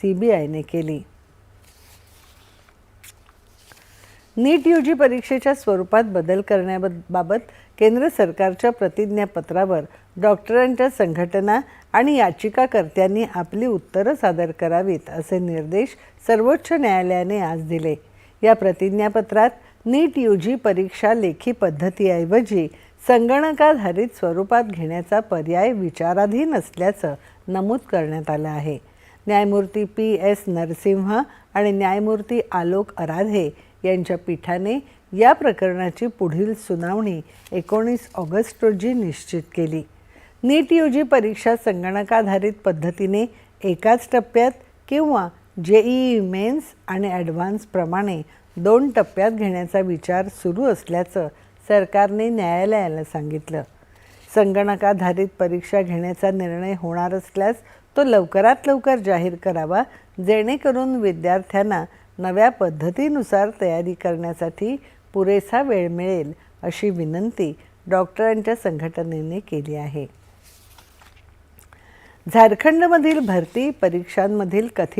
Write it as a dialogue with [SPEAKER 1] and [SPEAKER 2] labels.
[SPEAKER 1] सीबीआयने केली। नीट यूजी परीक्षेच्या स्वरूपात बदल करण्याबाबत केंद्र सरकारच्या प्रतिज्ञापत्रावर डॉक्टरांच्या संघटना आणि याचिकाकर्त्यांनी आपली उत्तरं सादर करावीत असे निर्देश सर्वोच्च न्यायालयाने आज दिले। या प्रतिज्ञापत्रात नीट यूजी परीक्षा लेखी पद्धतीऐवजी संगणकाधारित स्वरूपात घेण्याचा पर्याय विचाराधीन असल्याचं नमूद करण्यात आलं आहे। न्यायमूर्ती PS नरसिंह आणि न्यायमूर्ती आलोक आराधे यांच्या पीठाने या प्रकरणाची पुढील सुनावणी 19 ऑगस्ट रोजी निश्चित केली। नीट यूजी परीक्षा संगणकाधारित पद्धतीने एकाच टप्प्यात किंवा JEE मेन्स आणि ॲडव्हान्स प्रमाणे 2 टप्प्यात घेण्याचा विचार सुरू असल्याचं सरकारने न्यायालयाला सांगितलं। संगणकाधारित परीक्षा घेण्याचा निर्णय होणार असल्यास तो लवकरात लवकर जाहीर करावा, जेणेकरून विद्यार्थ्यांना नव्या पद्धतीनुसार तयारी करण्यासाठी पुरेसा वेळ मिळेल, अशी विनंती डॉक्टरांच्या संघटनेने केली आहे। झारखंडमधील भरती परीक्षांमधील कथित